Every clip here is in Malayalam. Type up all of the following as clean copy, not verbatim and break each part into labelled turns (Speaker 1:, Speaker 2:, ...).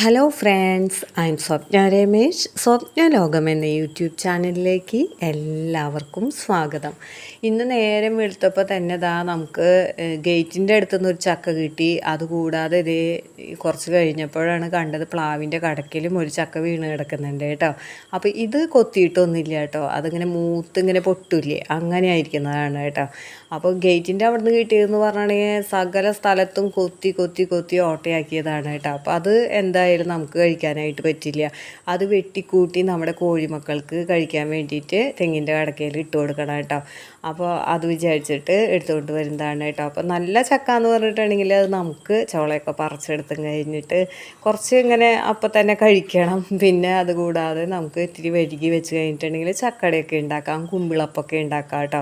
Speaker 1: ഹലോ ഫ്രണ്ട്സ്, ഐ എം സ്വപ്ന രമേശ്. സ്വപ്ന ലോകം എന്ന യൂട്യൂബ് ചാനലിലേക്ക് എല്ലാവർക്കും സ്വാഗതം. ഇന്ന് നേരം വെളുത്തപ്പോൾ തന്നെ നമുക്ക് ഗേറ്റിൻ്റെ അടുത്തുനിന്ന് ഒരു ചക്ക കിട്ടി. അതുകൂടാതെ കുറച്ച് കഴിഞ്ഞപ്പോഴാണ് കണ്ടത് പ്ലാവിൻ്റെ കടക്കിലും ഒരു ചക്ക വീണ് കിടക്കുന്നുണ്ട് കേട്ടോ. അപ്പോൾ ഇത് കൊത്തിയിട്ടൊന്നുമില്ല കേട്ടോ, അതിങ്ങനെ മൂത്തിങ്ങനെ പൊട്ടില്ലേ, അങ്ങനെ ആയിരിക്കുന്നതാണ് കേട്ടോ. അപ്പോൾ ഗേറ്റിൻ്റെ അവിടെ നിന്ന് കിട്ടിയതെന്ന് പറഞ്ഞിട്ടുണ്ടെങ്കിൽ സകല സ്ഥലത്തും കൊത്തി കൊത്തി കൊത്തി ഓട്ടയാക്കിയതാണ് കേട്ടോ. അപ്പോൾ അത് എന്തായാലും നമുക്ക് കഴിക്കാനായിട്ട് പറ്റില്ല. അത് വെട്ടിക്കൂട്ടി നമ്മുടെ കോഴിമക്കൾക്ക് കഴിക്കാൻ വേണ്ടിയിട്ട് തെങ്ങിൻ്റെ കടക്കയിൽ ഇട്ട് കൊടുക്കണം കേട്ടോ. അപ്പോൾ അത് വിചാരിച്ചിട്ട് എടുത്തുകൊണ്ട് വരുന്നതാണ് കേട്ടോ. അപ്പോൾ നല്ല ചക്ക എന്ന് പറഞ്ഞിട്ടുണ്ടെങ്കിൽ അത് നമുക്ക് ചോളയൊക്കെ പറിച്ചെടുത്തും കഴിഞ്ഞിട്ട് കുറച്ച് ഇങ്ങനെ അപ്പം തന്നെ കഴിക്കണം. പിന്നെ അതുകൂടാതെ നമുക്ക് ഇത്തിരി വഴുകി വെച്ച് കഴിഞ്ഞിട്ടുണ്ടെങ്കിൽ ചക്കടയൊക്കെ ഉണ്ടാക്കാം, കുമ്പിളപ്പൊക്കെ ഉണ്ടാക്കാം കേട്ടോ.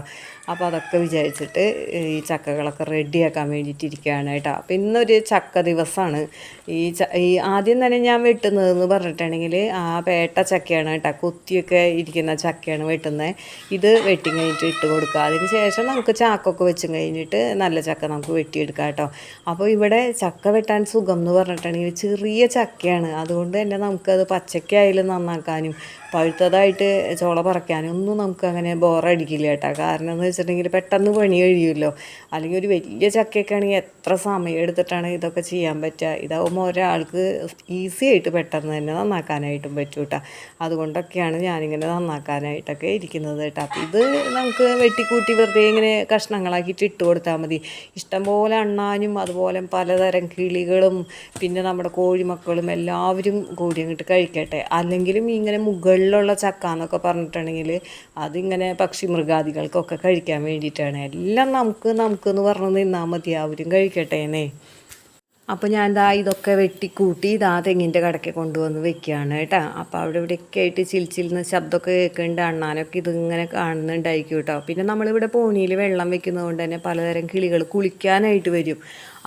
Speaker 1: അപ്പോൾ അതൊക്കെ വിചാരിച്ചിട്ട് ഈ ചക്കകളൊക്കെ റെഡിയാക്കാൻ വേണ്ടിയിട്ടിരിക്കുകയാണ് കേട്ടോ. അപ്പോൾ ഇന്നൊരു ചക്ക ദിവസമാണ്. ഈ ആദ്യം തന്നെ ഞാൻ വെട്ടുന്നതെന്ന് പറഞ്ഞിട്ടുണ്ടെങ്കിൽ ആ പേട്ട ചക്കയാണ് കേട്ടോ, കൊത്തിയൊക്കെ ഇരിക്കുന്ന ചക്കയാണ് വെട്ടുന്നത്. ഇത് വെട്ടി കഴിഞ്ഞിട്ട് ഇട്ട് കൊടുക്കുക. അതിന് ശേഷം നമുക്ക് ചാക്കൊക്കെ വെച്ചും കഴിഞ്ഞിട്ട് നല്ല ചക്ക നമുക്ക് വെട്ടിയെടുക്കാം കേട്ടോ. അപ്പോൾ ഇവിടെ ചക്ക വെട്ടാൻ സുഖം എന്ന് പറഞ്ഞിട്ടുണ്ടെങ്കിൽ ചെറിയ ചക്കയാണ്. അതുകൊണ്ട് തന്നെ നമുക്കത് പച്ചക്കായാലും നന്നാക്കാനും പഴുത്തതായിട്ട് ചോള പറിക്കാനും ഒന്നും നമുക്ക് അങ്ങനെ ബോറടിക്കില്ല കേട്ടോ. കാരണം എന്ന് വെച്ചിട്ടുണ്ടെങ്കിൽ പെട്ടെന്ന് പണി കഴിയുമല്ലോ. അല്ലെങ്കിൽ ഒരു വലിയ ചക്കയൊക്കെ ആണെങ്കിൽ എത്ര സമയം എടുത്തിട്ടാണ് ഇതൊക്കെ ചെയ്യാൻ പറ്റുക. ഇതാവുമ്പോൾ ഒരാൾക്ക് ഈസി ആയിട്ട് പെട്ടെന്ന് തന്നെ നന്നാക്കാനായിട്ടും പറ്റും കേട്ടോ. അതുകൊണ്ടൊക്കെയാണ് ഞാനിങ്ങനെ നന്നാക്കാനായിട്ടൊക്കെ ഇരിക്കുന്നത് കേട്ടോ. അപ്പോൾ ഇത് നമുക്ക് വെട്ടിക്കൂട്ടി വെറുതെ ഇങ്ങനെ കഷ്ണങ്ങളാക്കിയിട്ട് ഇട്ട് കൊടുത്താൽ മതി. ഇഷ്ടംപോലെ അണ്ണാനും അതുപോലെ പലതരം കിളികളും പിന്നെ നമ്മുടെ കോഴിമക്കളും എല്ലാവരും കൂടി അങ്ങോട്ട് കഴിക്കട്ടെ. അല്ലെങ്കിലും ഇങ്ങനെ മുകളിലുള്ള ചക്ക എന്നൊക്കെ പറഞ്ഞിട്ടുണ്ടെങ്കിൽ അതിങ്ങനെ പക്ഷി മൃഗാദികൾക്കൊക്കെ കഴിക്കാൻ വേണ്ടിയിട്ടാണ്. എല്ലാം നമുക്കെന്ന് പറഞ്ഞു നിന്നാൽ മതി, അവരും കഴിക്കട്ടേന്നേ. അപ്പോൾ ഞാൻ ഇതൊക്കെ വെട്ടിക്കൂട്ടി തെങ്ങിൻ്റെ കടയ്ക്ക് കൊണ്ടുവന്ന് വെക്കുകയാണ് കേട്ടോ. അപ്പോൾ അവിടെ ഇവിടെയൊക്കെ ആയിട്ട് ചിൽച്ചിൽന്ന് ശബ്ദമൊക്കെ കേൾക്കുന്നുണ്ട്. അണ്ണാനൊക്കെ ഇതിങ്ങനെ കാണുന്നുണ്ടായിരിക്കും കേട്ടോ. പിന്നെ നമ്മളിവിടെ പോണിയിൽ വെള്ളം വെക്കുന്നത് കൊണ്ട് തന്നെ പലതരം കിളികൾ കുളിക്കാനായിട്ട് വരും.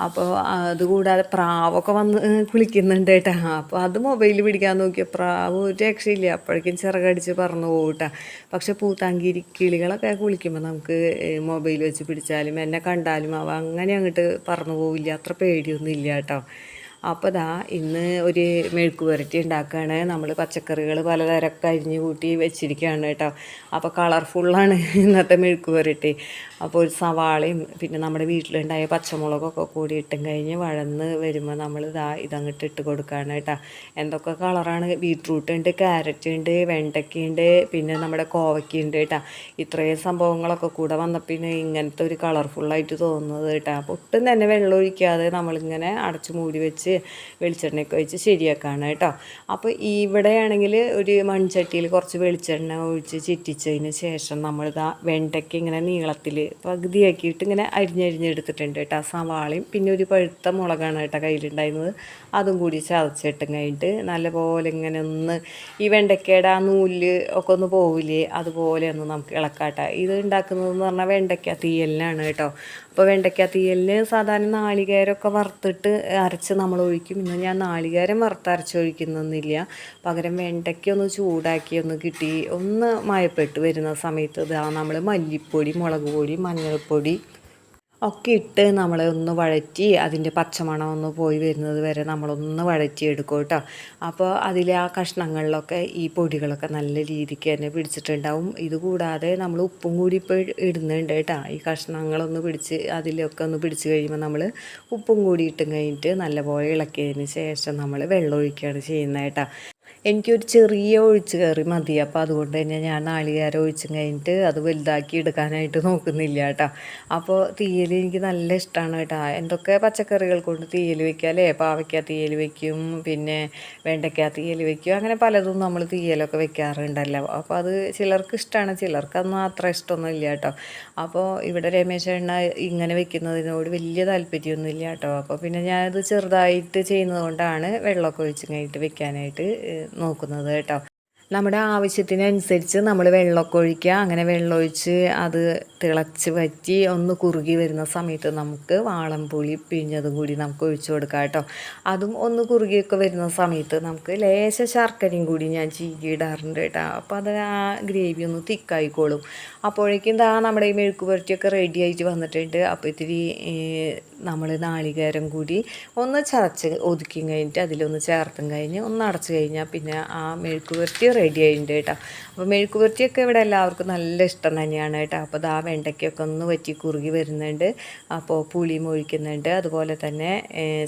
Speaker 1: അപ്പോൾ അതുകൂടാതെ പ്രാവൊക്കെ വന്ന് കുളിക്കുന്നുണ്ട് കേട്ടോ. അപ്പോൾ അത് മൊബൈലിൽ പിടിക്കാൻ നോക്കിയ പ്രാവ് ഒരു രക്ഷയില്ല, അപ്പോഴേക്കും ചിറകടിച്ച് പറന്നു പോകും കേട്ടോ. പക്ഷെ പൂത്താങ്കിരി കിളികളൊക്കെ കുളിക്കുമ്പോൾ നമുക്ക് മൊബൈൽ വെച്ച് പിടിച്ചാലും എന്നെ കണ്ടാലും അവ അങ്ങനെ അങ്ങോട്ട് പറന്നു പോവില്ല, അത്ര പേടിയൊന്നും ഇല്ല കേട്ടോ. അപ്പോൾ ഇന്ന് ഒരു മെഴുക്ക് പുരട്ടി ഉണ്ടാക്കുകയാണ്. നമ്മൾ പച്ചക്കറികൾ പലതരമൊക്കെ അരിഞ്ഞ് കൂട്ടി വെച്ചിരിക്കുകയാണ് കേട്ടോ. അപ്പോൾ കളർഫുള്ളാണ് ഇന്നത്തെ മെഴുക്ക് പുരട്ടി. അപ്പോൾ ഒരു സവാളയും പിന്നെ നമ്മുടെ വീട്ടിലുണ്ടായ പച്ചമുളകൊക്കെ കൂടി ഇട്ടും കഴിഞ്ഞ് വഴന്ന് വരുമ്പോൾ നമ്മൾ ഇതങ്ങോട്ട് ഇട്ട് കൊടുക്കുകയാണ് കേട്ടോ. എന്തൊക്കെ കളറാണ്! ബീട്രൂട്ട് ഉണ്ട്, ക്യാരറ്റ് ഉണ്ട്, വെണ്ടയ്ക്കയുണ്ട്, പിന്നെ നമ്മുടെ കോവയ്ക്കുണ്ട് കേട്ടോ. ഇത്രയും സംഭവങ്ങളൊക്കെ കൂടെ വന്നപ്പോൾ ഇങ്ങനത്തെ ഒരു കളർഫുള്ളായിട്ട് തോന്നുന്നത് കേട്ടോ. അപ്പോൾ ഒട്ടും തന്നെ വെള്ളം ഒഴിക്കാതെ നമ്മളിങ്ങനെ അടച്ചു മൂടി വെച്ച് വെളിച്ചെണ്ണയൊക്കെ ഒഴിച്ച് ശരിയാക്കാണ് കേട്ടോ. അപ്പോൾ ഇവിടെയാണെങ്കിൽ ഒരു മൺചട്ടിയിൽ കുറച്ച് വെളിച്ചെണ്ണ ഒഴിച്ച് ചിറ്റിച്ചതിന് ശേഷം നമ്മൾ വെണ്ടയ്ക്ക ഇങ്ങനെ നീളത്തിൽ പകുതിയാക്കിയിട്ട് ഇങ്ങനെ അരിഞ്ഞെടുത്തിട്ടുണ്ട് കേട്ടോ. സവാളയും പിന്നെ ഒരു പഴുത്ത മുളകാണ് കേട്ടോ കയ്യിലുണ്ടായിരുന്നത്, അതും കൂടി ചതച്ചിട്ടും കഴിഞ്ഞിട്ട് നല്ലപോലെ ഇങ്ങനെ ഒന്ന് ഈ വെണ്ടയ്ക്കയുടെ ആ നൂല് ഒക്കെ ഒന്ന് പോവില്ലേ, അതുപോലെ ഒന്ന് നമുക്ക് ഇളക്കാട്ടോ. ഇത് ഉണ്ടാക്കുന്നതെന്ന് പറഞ്ഞാൽ വെണ്ടയ്ക്ക തീയലിനാണ് കേട്ടോ. അപ്പോൾ വെണ്ടയ്ക്ക തീയലിന് സാധാരണ നാളികേരമൊക്കെ വറുത്തിട്ട് അരച്ച് നമ്മൾ ഒഴിക്കും. ഇന്ന് ഞാൻ നാളികേരം വറുത്തരച്ച് ഒഴിക്കുന്നൊന്നുമില്ല. പകരം വെണ്ടയ്ക്ക ഒന്ന് ചൂടാക്കി ഒന്ന് കിട്ടി ഒന്ന് മയപ്പെട്ട് വരുന്ന സമയത്ത് നമ്മൾ മല്ലിപ്പൊടി, മുളക് പൊടി, മഞ്ഞൾപ്പൊടി ഒക്കെ ഇട്ട് നമ്മളൊന്ന് വഴറ്റി അതിൻ്റെ പച്ചമണം ഒന്ന് പോയി വരുന്നത് വരെ നമ്മളൊന്ന് വഴറ്റിയെടുക്കും കേട്ടോ. അപ്പോൾ അതിൽ ആ കഷ്ണങ്ങളിലൊക്കെ ഈ പൊടികളൊക്കെ നല്ല രീതിക്ക് തന്നെ പിടിച്ചിട്ടുണ്ടാവും. ഇതുകൂടാതെ നമ്മൾ ഉപ്പും കൂടി ഇപ്പോൾ ഇടുന്നുണ്ട് കേട്ടോ. ഈ കഷ്ണങ്ങളൊന്ന് പിടിച്ച് അതിലൊക്കെ ഒന്ന് പിടിച്ച് കഴിയുമ്പോൾ നമ്മൾ ഉപ്പും കൂടി ഇട്ടും കഴിഞ്ഞിട്ട് നല്ലപോലെ ഇളക്കിയതിന് ശേഷം നമ്മൾ വെള്ളം ഒഴിക്കുകയാണ് ചെയ്യുന്നത് കേട്ടോ. എനിക്കൊരു ചെറിയ ഒഴിച്ച് കയറി മതി. അപ്പോൾ അതുകൊണ്ട് തന്നെ ഞാൻ നാളികേരം ഒഴിച്ചും കഴിഞ്ഞിട്ട് അത് വലുതാക്കി എടുക്കാനായിട്ട് നോക്കുന്നില്ല കേട്ടോ. അപ്പോൾ തീയൽ എനിക്ക് നല്ല ഇഷ്ടമാണ് കേട്ടോ. എന്തൊക്കെ പച്ചക്കറികൾ കൊണ്ട് തീയൽ വയ്ക്കുക അല്ലേ. പാവയ്ക്ക തീയൽ വയ്ക്കും, പിന്നെ വെണ്ടയ്ക്ക തീയൽ വയ്ക്കും, അങ്ങനെ പലതും നമ്മൾ തീയലൊക്കെ വെക്കാറുണ്ടല്ലോ. അപ്പോൾ അത് ചിലർക്ക് ഇഷ്ടമാണ്, ചിലർക്കൊന്നും അത്ര ഇഷ്ടമൊന്നും ഇല്ല കേട്ടോ. അപ്പോൾ ഇവിടെ രമേശ് എണ്ണ ഇങ്ങനെ വെക്കുന്നതിനോട് വലിയ താല്പര്യമൊന്നും ഇല്ല കേട്ടോ. അപ്പോൾ പിന്നെ ഞാനത് ചെറുതായിട്ട് ചെയ്യുന്നത് കൊണ്ടാണ് വെള്ളമൊക്കെ ഒഴിച്ച് കഴിഞ്ഞിട്ട് വെക്കാനായിട്ട് നോക്കുന്നത് കേട്ടോ. നമ്മുടെ ആവശ്യത്തിനനുസരിച്ച് നമ്മൾ വെള്ളമൊക്കെ ഒഴിക്കുക. അങ്ങനെ വെള്ളമൊഴിച്ച് അത് തിളച്ച് വറ്റി ഒന്ന് കുറുകി വരുന്ന സമയത്ത് നമുക്ക് വാളംപുളി പിഴിഞ്ഞതും കൂടി നമുക്ക് ഒഴിച്ചു കൊടുക്കാം കേട്ടോ. അതും ഒന്ന് കുറുകിയൊക്കെ വരുന്ന സമയത്ത് നമുക്ക് ലേശ ശർക്കരയും കൂടി ഞാൻ ചീകിയിടാറുണ്ട് കേട്ടോ. അപ്പോൾ അത് ആ ഗ്രേവി ഒന്ന് തിക്കായിക്കോളും. അപ്പോഴേക്കും നമ്മുടെ ഈ മെഴുക്ക് പുരട്ടിയൊക്കെ റെഡി ആയിട്ട് വന്നിട്ടുണ്ട്. അപ്പോൾ ഇത്തിരി നമ്മൾ നാളികേരം കൂടി ഒന്ന് ചതച്ച് ഒതുക്കി കഴിഞ്ഞിട്ട് അതിലൊന്ന് ചേർത്തും കഴിഞ്ഞ് ഒന്ന് അടച്ച് കഴിഞ്ഞാൽ പിന്നെ ആ മെഴുക്ക് പുരട്ടി റെഡി ആയിട്ടുണ്ട് കേട്ടോ. അപ്പോൾ മെഴുക്ക് പുരട്ടിയൊക്കെ ഇവിടെ എല്ലാവർക്കും നല്ല ഇഷ്ടം തന്നെയാണ് കേട്ടോ. അപ്പോൾ ആ വെണ്ടയ്ക്കൊക്കെ ഒന്ന് വറ്റി കുറുകി വരുന്നുണ്ട്. അപ്പോൾ പുളിയും ഒഴിക്കുന്നുണ്ട്, അതുപോലെ തന്നെ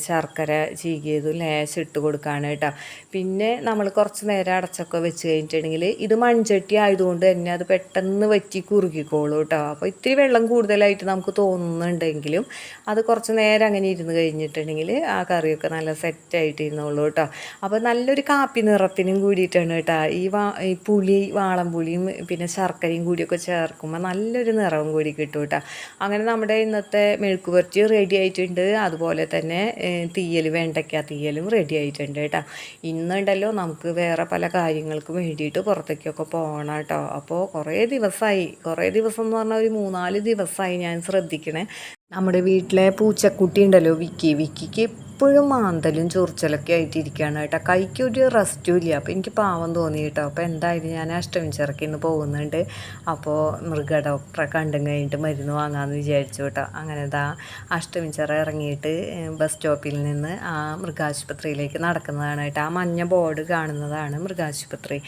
Speaker 1: ശർക്കര ചീകിയതും ലേശം ഇട്ട് കൊടുക്കുകയാണ് കേട്ടോ. പിന്നെ നമ്മൾ കുറച്ച് നേരം അടച്ചൊക്കെ വെച്ച് കഴിഞ്ഞിട്ടുണ്ടെങ്കിൽ ഇത് മൺചട്ടി ആയതുകൊണ്ട് തന്നെ അത് പെട്ടെന്ന് വറ്റി കുറുകിക്കോളൂ കേട്ടോ. അപ്പോൾ ഇത്തിരി വെള്ളം കൂടുതലായിട്ട് നമുക്ക് തോന്നുന്നുണ്ടെങ്കിലും അത് കുറച്ച് നേരം അങ്ങനെ ഇരുന്ന് കഴിഞ്ഞിട്ടുണ്ടെങ്കിൽ ആ കറിയൊക്കെ നല്ല സെറ്റായിട്ട് ഇരുന്നോളൂ കേട്ടോ. അപ്പോൾ നല്ലൊരു കാപ്പി നിറത്തിനും കൂടിയിട്ടാണ് കേട്ടോ ഈ പുളി, വാളംപുളിയും പിന്നെ ശർക്കരയും കൂടിയൊക്കെ ചേർക്കുമ്പോൾ നല്ലൊരു നിറവും കൂടി കിട്ടും കേട്ടോ. അങ്ങനെ നമ്മുടെ ഇന്നത്തെ മെഴുക്ക് പുരട്ടി റെഡി ആയിട്ടുണ്ട്. അതുപോലെ തന്നെ വെണ്ടയ്ക്ക തീയലും റെഡി ആയിട്ടുണ്ട് കേട്ടോ. ഇന്നുണ്ടല്ലോ നമുക്ക് വേറെ പല കാര്യങ്ങൾക്കും വേണ്ടിയിട്ട് പുറത്തേക്കൊക്കെ പോകണം കേട്ടോ. അപ്പോൾ കുറേ ദിവസം എന്ന് പറഞ്ഞാൽ ഒരു 3-4 ദിവസമായി ഞാൻ ശ്രദ്ധിക്കണേ. നമ്മുടെ വീട്ടിലെ പൂച്ചക്കുട്ടി ഉണ്ടല്ലോ വിക്കിക്ക് എപ്പോഴും മാന്തലും ചൊറിച്ചലൊക്കെ ആയിട്ടിരിക്കുകയാണ് കേട്ടോ. കൈക്കൊരു റെസ്റ്റും ഇല്ല. അപ്പോൾ എനിക്ക് പാവം തോന്നി കേട്ടോ. അപ്പോൾ എന്തായാലും ഞാൻ അഷ്ടമിച്ചിറക്കി ഇന്ന് പോകുന്നുണ്ട്. അപ്പോൾ മൃഗ ഡോക്ടറെ കണ്ടും കഴിഞ്ഞിട്ട് മരുന്ന് വാങ്ങാമെന്ന് വിചാരിച്ചു കേട്ടോ. അങ്ങനെ അഷ്ടമിച്ചിറ ഇറങ്ങിയിട്ട് ബസ് സ്റ്റോപ്പിൽ നിന്ന് ആ മൃഗാശുപത്രിയിലേക്ക് നടക്കുന്നതാണ് കേട്ടോ. ആ മഞ്ഞ ബോർഡ് കാണുന്നതാണ് മൃഗാശുപത്രി.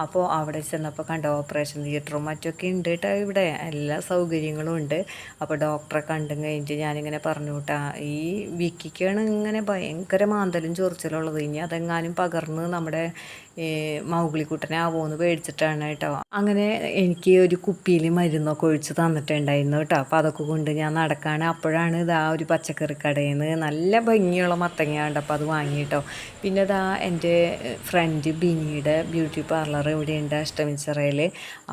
Speaker 1: അപ്പോൾ അവിടെ ചെന്നപ്പോൾ കണ്ടോ ഓപ്പറേഷൻ തിയേറ്ററും മറ്റൊക്കെ ഉണ്ട് കേട്ടോ. ഇവിടെ എല്ലാ സൗകര്യങ്ങളും ഉണ്ട്. അപ്പോൾ ഡോക്ടറെ കണ്ടും കഴിഞ്ഞിട്ട് ഞാനിങ്ങനെ പറഞ്ഞു കേട്ടോ, ഈ വിക്കിക്കാണ് ഇങ്ങനെ ഭയങ്കര മാന്തലും ചൊറിച്ചിലുള്ളത്. ഇനി അതെങ്ങാനും പകർന്ന് നമ്മുടെ മൗഗ്ലിക്കുട്ടനാവോ എന്ന് പേടിച്ചിട്ടാണ് കേട്ടോ. അങ്ങനെ എനിക്ക് ഒരു കുപ്പിയിൽ മരുന്നൊക്കെ ഒഴിച്ച് തന്നിട്ടുണ്ടായിരുന്നു കേട്ടോ. അപ്പോൾ അതൊക്കെ കൊണ്ട് ഞാൻ നടക്കുകയാണ്. അപ്പോഴാണ് ഇതാ ഒരു പച്ചക്കറി കടയിൽ നിന്ന് നല്ല ഭംഗിയുള്ള മത്തങ്ങയുണ്ട്. അപ്പോൾ അത് വാങ്ങിയിട്ടോ. പിന്നെ എൻ്റെ ഫ്രണ്ട് ബിനിയുടെ ബ്യൂട്ടി പാർലർ ഇവിടെയുണ്ട് അഷ്ടമിച്ചിറയിൽ.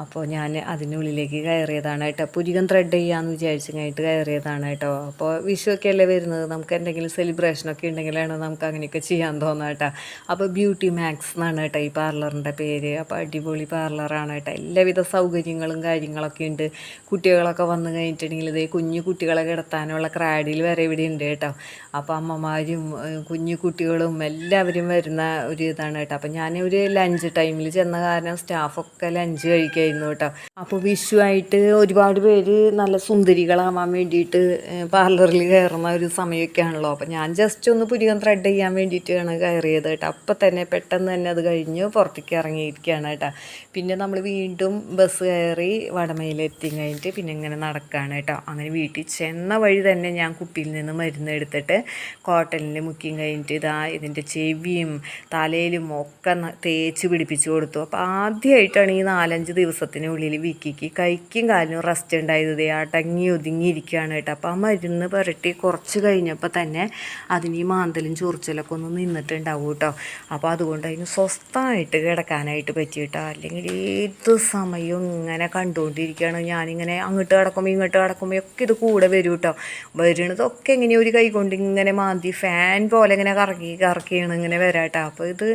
Speaker 1: അപ്പോൾ ഞാൻ അതിനുള്ളിലേക്ക് കയറിയതാണ് കേട്ടോ. പുരികം ത്രെഡ് ചെയ്യാമെന്ന് വിചാരിച്ചു കഴിഞ്ഞിട്ട് കയറിയതാണ് കേട്ടോ. അപ്പോൾ വിഷുവൊക്കെ അല്ലേ വരുന്നത്, നമുക്ക് എന്തെങ്കിലും സെലിബ്രേഷനൊക്കെ ഉണ്ടെങ്കിലാണ് നമുക്ക് അങ്ങനെയൊക്കെ ചെയ്യാൻ തോന്നുക കേട്ടോ. അപ്പോൾ ബ്യൂട്ടി മാക്സ് എന്നാണ് കേട്ടോ ഈ പാർലറിൻ്റെ പേര്. അപ്പോൾ അടിപൊളി പാർലറാണ് കേട്ടോ. എല്ലാവിധ സൗകര്യങ്ങളും കാര്യങ്ങളൊക്കെ ഉണ്ട്. കുട്ടികളൊക്കെ വന്നു കഴിഞ്ഞിട്ടുണ്ടെങ്കിൽ ഇതേ കുഞ്ഞു കുട്ടികളെ കിടത്താനുള്ള ക്രാഡിൽ വരെ ഇവിടെ ഉണ്ട് കേട്ടോ. അപ്പോൾ അമ്മമാരും കുഞ്ഞു കുട്ടികളും എല്ലാവരും വരുന്ന ഒരു ഇതാണ് കേട്ടോ. അപ്പോൾ ഞാൻ ഒരു ലഞ്ച് ടൈമിൽ ചെന്ന കാരണം സ്റ്റാഫൊക്കെ ലഞ്ച് കഴിക്കായിരുന്നു കേട്ടോ. അപ്പോൾ വിഷുവായിട്ട് ഒരുപാട് പേര് നല്ല സുന്ദരികളാവാൻ വേണ്ടിയിട്ട് പാർലറിൽ കയറുന്ന ഒരു സമയമൊക്കെ ആണല്ലോ. അപ്പോൾ ഞാൻ ജസ്റ്റ് ഒന്ന് പുരികം ത്രെഡ് ചെയ്യാൻ വേണ്ടിയിട്ടാണ് കയറിയത് കേട്ടോ. അപ്പം തന്നെ പെട്ടെന്ന് തന്നെ അത് കഴിഞ്ഞ് പുറത്തേക്ക് ഇറങ്ങിയിരിക്കുകയാണ് കേട്ടോ. പിന്നെ നമ്മൾ വീണ്ടും ബസ് കയറി വടമയിലെത്തി കഴിഞ്ഞിട്ട് പിന്നെ ഇങ്ങനെ നടക്കുകയാണ് കേട്ടോ. അങ്ങനെ വീട്ടിൽ ചെന്ന വഴി തന്നെ ഞാൻ കുപ്പിയിൽ നിന്ന് മരുന്ന് എടുത്തിട്ട് കോട്ടണിൽ മുക്കിയും കഴിഞ്ഞിട്ട് ഇതിൻ്റെ ചെവിയും തലയിലും ഒക്കെ തേച്ച് പിടിപ്പിച്ച് കൊടുത്തു. അപ്പോൾ ആദ്യമായിട്ടാണ് ഈ 4-5 ദിവസത്തിനുള്ളിൽ വിക്കിക്ക് കൈക്കും കാലിനും റെസ്റ്റ് ഉണ്ടായത്. അടങ്ങി ഒതുങ്ങിയിരിക്കുകയാണ് കേട്ടോ. അപ്പോൾ ആ മരുന്ന് പുരട്ടി കുറച്ച് കഴിഞ്ഞപ്പോൾ തന്നെ അതിന് ഈ മാന്തലും ചൊറിച്ചിലൊക്കെ ഒന്ന് നിന്നിട്ടുണ്ടാവും കേട്ടോ. അപ്പോൾ അതുകൊണ്ട് അതിന് സ്വസ്ഥമായിട്ട് കിടക്കാനായിട്ട് പറ്റിയിട്ടോ. അല്ലെങ്കിൽ ഏത് സമയവും ഇങ്ങനെ കണ്ടുകൊണ്ടിരിക്കുകയാണ്. ഞാനിങ്ങനെ അങ്ങോട്ട് കിടക്കുമ്പോൾ ഇങ്ങോട്ട് കിടക്കുമ്പോൾ ഒക്കെ ഇത് കൂടെ വരും കേട്ടോ. വരുന്നതൊക്കെ ഇങ്ങനെ ഒരു കൈ കൊണ്ട് ഇങ്ങനെ മാന്തി ഫാൻ പോലെ ഇങ്ങനെ കറക്കിയാണ് ഇങ്ങനെ വരാട്ടോ. അപ്പോൾ ഇത്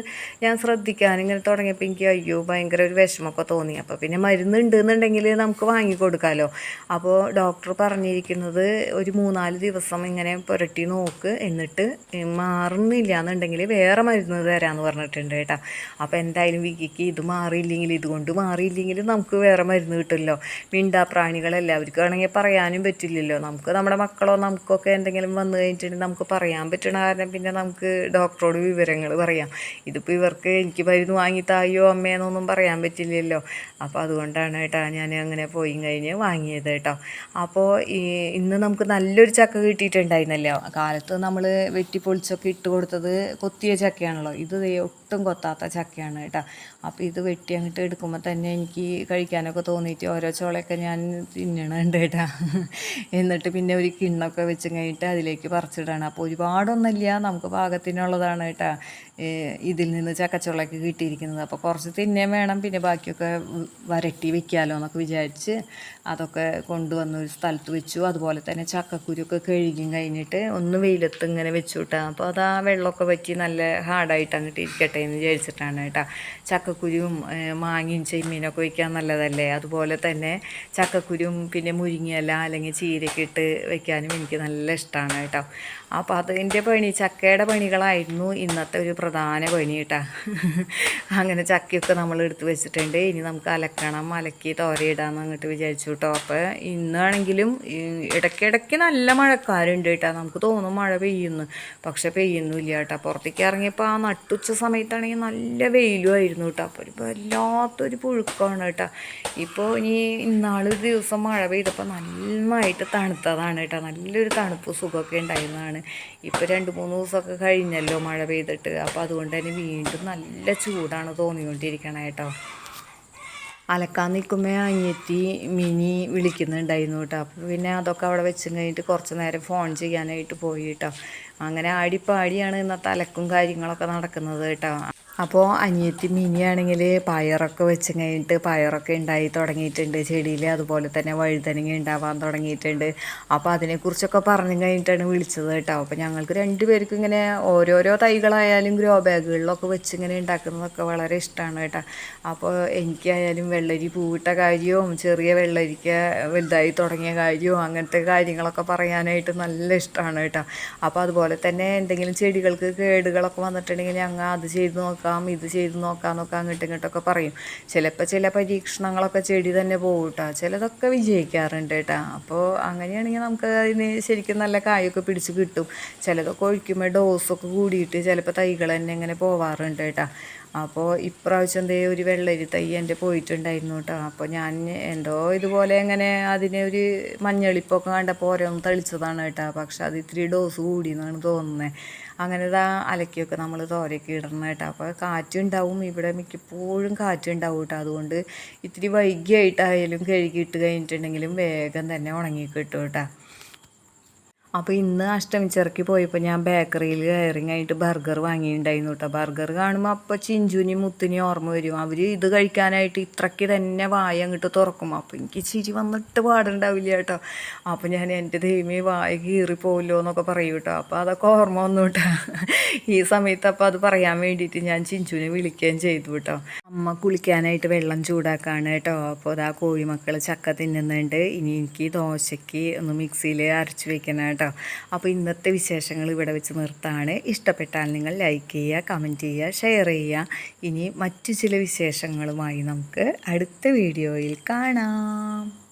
Speaker 1: ഞാൻ ശ്രദ്ധിക്കാൻ ഇങ്ങനെ തുടങ്ങിയപ്പോൾ എനിക്ക് അയ്യോ ഭയങ്കര ഒരു വിഷമമൊക്കെ തോന്നി. അപ്പോൾ പിന്നെ മരുന്ന് ഉണ്ടെന്നുണ്ടെങ്കിൽ നമുക്ക് വാങ്ങിക്കൊടുക്കാമല്ലോ. അപ്പോൾ ഡോക്ടർ പറഞ്ഞിരിക്കുന്നത് ഒരു 3-4 ദിവസം ഇങ്ങനെ പുരട്ടി നോക്ക്, എന്നിട്ട് മാറുന്നില്ല എന്നുണ്ടെങ്കിൽ വേറെ മരുന്ന് തരാമെന്ന് പറഞ്ഞിട്ടുണ്ട് കേട്ടോ. അപ്പോൾ എന്തായാലും വിക്കിക്ക് ഇത് മാറിയില്ലെങ്കിൽ, ഇതുകൊണ്ട് മാറിയില്ലെങ്കിൽ നമുക്ക് വേറെ മരുന്ന് കിട്ടുമല്ലോ. മിണ്ടാപ്രാണികളെല്ലാവർക്കും ആണെങ്കിൽ പറയാനും പറ്റില്ലല്ലോ. നമുക്ക് നമ്മുടെ മക്കളോ നമുക്കൊക്കെ എന്തെങ്കിലും വന്നു കഴിഞ്ഞിട്ടുണ്ടെങ്കിൽ നമുക്ക് പറയാൻ പറ്റണ കാരണം പിന്നെ നമുക്ക് ഡോക്ടറോട് വിവരങ്ങൾ പറയാം. ഇതിപ്പോൾ ഇവർക്ക് എനിക്ക് മരുന്ന് വാങ്ങി തായോ അമ്മയെന്നൊന്നും പറയാൻ പറ്റില്ലല്ലോ. അപ്പോൾ അതുകൊണ്ടാണ് കേട്ടോ ഞാൻ അങ്ങനെ പോയി കഴിഞ്ഞ് വാങ്ങിയത് കേട്ടോ. അപ്പോൾ ഇന്ന് നമുക്ക് നല്ലൊരു ചക്ക കിട്ടിയിട്ടുണ്ടായിരുന്നല്ലോ. കാലത്ത് നമ്മൾ വെട്ടിപ്പൊളിച്ചൊക്കെ ഇട്ട് കൊടുത്തത് കൊത്തിയ ചക്കയാണല്ലോ. ഇത് ഒട്ടും കൊത്താത്ത ചക്കയാണ് കേട്ടോ. അപ്പോൾ ഇത് വെട്ടി അങ്ങോട്ട് എടുക്കുമ്പോൾ തന്നെ എനിക്ക് കഴിക്കാനൊക്കെ തോന്നിയിട്ട് ഓരോ ചോളയൊക്കെ ഞാൻ തിന്നണുണ്ട് കേട്ടോ. എന്നിട്ട് പിന്നെ ഒരു കിണ്ണൊക്കെ വെച്ച് കഴിഞ്ഞിട്ട് അതിലേക്ക് പറിച്ചിടാണ്. അപ്പോൾ ഒരുപാടൊന്നുമില്ല, നമുക്ക് പാകത്തിനുള്ളതാണ് കേട്ടോ ഇതിൽ നിന്ന് ചക്കച്ചുളയൊക്കെ കിട്ടിയിരിക്കുന്നത്. അപ്പോൾ കുറച്ച് തിന്നേ വേണം, പിന്നെ ബാക്കിയൊക്കെ വരട്ടി വെക്കാമല്ലോ എന്നൊക്കെ വിചാരിച്ച് അതൊക്കെ കൊണ്ടുവന്ന് ഒരു സ്ഥലത്ത് വെച്ചു. അതുപോലെ തന്നെ ചക്കക്കുരുക്കെ കഴുകിയും കഴിഞ്ഞിട്ട് ഒന്ന് വെയിലത്ത് ഇങ്ങനെ വെച്ചു കിട്ടാം. അപ്പോൾ അത് ആ വെള്ളമൊക്കെ വറ്റി നല്ല ഹാർഡായിട്ട് അങ്ങോട്ട് ഇരിക്കട്ടെ എന്ന് വിചാരിച്ചിട്ടാണ് കേട്ടോ. ചക്കക്കുരുവും മാങ്ങയും ചെമ്മീനൊക്കെ വയ്ക്കാൻ നല്ലതല്ലേ. അതുപോലെ തന്നെ ചക്കക്കുരും പിന്നെ മുരിങ്ങയില അല്ലെങ്കിൽ ചീരയൊക്കെ ഇട്ട് വയ്ക്കാനും എനിക്ക് നല്ല ഇഷ്ടമാണ് കേട്ടോ. അപ്പോൾ അതിൻ്റെ പണി, ചക്കയുടെ പണികളായിരുന്നു ഇന്നത്തെ ഒരു പ്രധാന പണി കേട്ടോ. അങ്ങനെ ചക്കയൊക്കെ നമ്മൾ എടുത്ത് വെച്ചിട്ടുണ്ട്. ഇനി നമുക്ക് അലക്കണം, അലക്കി തോരയിടാമെന്ന് അങ്ങോട്ട് വിചാരിച്ചു കേട്ടോ. അപ്പോൾ ഇന്നാണെങ്കിലും ഇടയ്ക്കിടയ്ക്ക് നല്ല മഴക്കാരുണ്ട് കേട്ടോ. നമുക്ക് തോന്നും മഴ പെയ്യുന്നു, പക്ഷെ പെയ്യുന്നില്ല കേട്ടോ. പുറത്തേക്ക് ഇറങ്ങിയപ്പോൾ ആ നട്ടുച്ച സമയത്താണെങ്കിൽ നല്ല വെയിലുമായിരുന്നു കേട്ടോ. അപ്പോൾ ഒരു വല്ലാത്തൊരു പുഴുക്കമാണ് കേട്ടോ. ഇപ്പോൾ ഇന്നാളൊരു ദിവസം മഴ പെയ്തപ്പോൾ നന്നായിട്ട് തണുത്തതാണ് കേട്ടോ. നല്ലൊരു തണുപ്പ് സുഖമൊക്കെ ഉണ്ടായിരുന്നതാണ്. ഇപ്പോൾ 2-3 ദിവസമൊക്കെ കഴിഞ്ഞല്ലോ മഴ പെയ്തിട്ട്. അപ്പോൾ അതുകൊണ്ട് തന്നെ വീണ്ടും നല്ല ചൂടാണ് തോന്നിക്കൊണ്ടിരിക്കണേ കേട്ടോ. അലക്കാൻ നിൽക്കുമ്പോൾ അനിയത്തി മിനി വിളിക്കുന്നുണ്ടായിരുന്നു കേട്ടോ. അപ്പോൾ പിന്നെ അതൊക്കെ അവിടെ വെച്ചും കഴിഞ്ഞിട്ട് കുറച്ച് നേരം ഫോൺ ചെയ്യാനായിട്ട് പോയി കേട്ടോ. അങ്ങനെ ആടിപ്പാടിയാണ് ഇന്നത്തെ അലക്കും കാര്യങ്ങളൊക്കെ നടക്കുന്നത് കേട്ടോ. അപ്പോൾ അനിയത്തി മിനിയാണെങ്കിൽ പയറൊക്കെ വെച്ച് കഴിഞ്ഞിട്ട് പയറൊക്കെ ഉണ്ടായി തുടങ്ങിയിട്ടുണ്ട് ചെടിയിൽ. അതുപോലെ തന്നെ വഴുതനങ്ങ ഉണ്ടാവാൻ തുടങ്ങിയിട്ടുണ്ട്. അപ്പോൾ അതിനെക്കുറിച്ചൊക്കെ പറഞ്ഞു കഴിഞ്ഞിട്ടാണ് വിളിച്ചത് കേട്ടോ. അപ്പോൾ ഞങ്ങൾക്ക് 2 പേർക്കും ഇങ്ങനെ ഓരോരോ തൈകളായാലും ഗ്രോ ബാഗുകളിലൊക്കെ വെച്ച് ഇങ്ങനെ ഉണ്ടാക്കുന്നതൊക്കെ വളരെ ഇഷ്ടമാണ് കേട്ടോ. അപ്പോൾ എനിക്കായാലും വെള്ളരി പൂവിട്ട കാര്യവും ചെറിയ വെള്ളരിക്ക വലുതായി തുടങ്ങിയ കാര്യവും അങ്ങനത്തെ കാര്യങ്ങളൊക്കെ പറയാനായിട്ട് നല്ല ഇഷ്ടമാണ് കേട്ടോ. അപ്പോൾ അതുപോലെ തന്നെ എന്തെങ്കിലും ചെടികൾക്ക് കേടുകളൊക്കെ വന്നിട്ടുണ്ടെങ്കിൽ ഞങ്ങൾ അത് ചെയ്ത് നോക്കാം, ഇത് ചെയ്ത് നോക്കാമെന്നൊക്കെ അങ്ങോട്ടും ഇങ്ങോട്ടൊക്കെ പറയും. ചിലപ്പോൾ ചില പരീക്ഷണങ്ങളൊക്കെ ചെടി തന്നെ പോകും കേട്ടോ. ചിലതൊക്കെ വിജയിക്കാറുണ്ട് കേട്ടോ. അപ്പോൾ അങ്ങനെയാണെങ്കിൽ നമുക്ക് അതിന് ശരിക്കും നല്ല കായൊക്കെ പിടിച്ച് കിട്ടും. ചിലതൊക്കെ ഒഴിക്കുമ്പോൾ ഡോസൊക്കെ കൂടിയിട്ട് ചിലപ്പോൾ തൈകൾ തന്നെ ഇങ്ങനെ പോവാറുണ്ട് കേട്ടോ. അപ്പോൾ ഇപ്രാവശ്യം എന്തേ ഒരു വെള്ളരി തൈ എൻ്റെ പോയിട്ടുണ്ടായിരുന്നു കേട്ടോ. അപ്പോൾ ഞാൻ എന്തോ ഇതുപോലെ ഇങ്ങനെ അതിനെ ഒരു മഞ്ഞളിപ്പൊക്കെ കണ്ടപ്പോൾ ഓരോന്ന് തളിച്ചതാണ് കേട്ടോ. പക്ഷെ അത് ഇത്തിരി ഡോസ് കൂടിയെന്നാണ് തോന്നുന്നത്. അങ്ങനെ അലക്കിയൊക്കെ നമ്മൾ തോരയൊക്കെ ഇടണം കേട്ടോ. അപ്പോൾ കാറ്റുണ്ടാവും, ഇവിടെ മിക്കപ്പോഴും കാറ്റുണ്ടാവും കേട്ടോ. അതുകൊണ്ട് ഇത്തിരി വൈകിയായിട്ടായാലും കഴുകിയിട്ട് കഴിഞ്ഞിട്ടുണ്ടെങ്കിലും വേഗം തന്നെ ഉണങ്ങി കിട്ടും കേട്ടോ. അപ്പോൾ ഇന്ന് അഷ്ടമിച്ചിറക്കി പോയപ്പോൾ ഞാൻ ബേക്കറിയിൽ കയറിങ്ങായിട്ട് ബർഗർ വാങ്ങിയിട്ടുണ്ടായിരുന്നു കേട്ടോ. ബർഗർ കാണുമ്പോൾ അപ്പോൾ ചിഞ്ചുവിനെയും മുത്തിനെയും ഓർമ്മ വരും. അവർ ഇത് കഴിക്കാനായിട്ട് ഇത്രയ്ക്ക് തന്നെ വായ അങ്ങോട്ട് തുറക്കും. അപ്പോൾ എനിക്ക് ചിരി വന്നിട്ട് പാടുണ്ടാവില്ല കേട്ടോ. അപ്പോൾ ഞാൻ എൻ്റെ ദൈവമേ വായ കീറിപ്പോവില്ലോ എന്നൊക്കെ പറയും കേട്ടോ. അപ്പോൾ അതൊക്കെ ഓർമ്മ വന്നു കേട്ടോ ഈ സമയത്ത്. അപ്പോൾ അത് പറയാൻ വേണ്ടിയിട്ട് ഞാൻ ചിഞ്ചുവിനെ വിളിക്കുകയും ചെയ്തു കേട്ടോ. അമ്മ കുളിക്കാനായിട്ട് വെള്ളം ചൂടാക്കാണ് കേട്ടോ. അപ്പോൾ അതാ കോഴിമക്കൾ ചക്ക തിന്നുന്നുണ്ട്. ഇനി എനിക്ക് ദോശയ്ക്ക് ഒന്ന് മിക്സിയിൽ അരച്ച് വെക്കണം കേട്ടോ. അപ്പോൾ ഇന്നത്തെ വിശേഷങ്ങൾ ഇവിടെ വെച്ച് നിർത്താണ്. ഇഷ്ടപ്പെട്ടാൽ നിങ്ങൾ ലൈക്ക് ചെയ്യുക, കമൻറ്റ് ചെയ്യുക, ഷെയർ ചെയ്യുക. ഇനി മറ്റു ചില വിശേഷങ്ങളുമായി നമുക്ക് അടുത്ത വീഡിയോയിൽ കാണാം.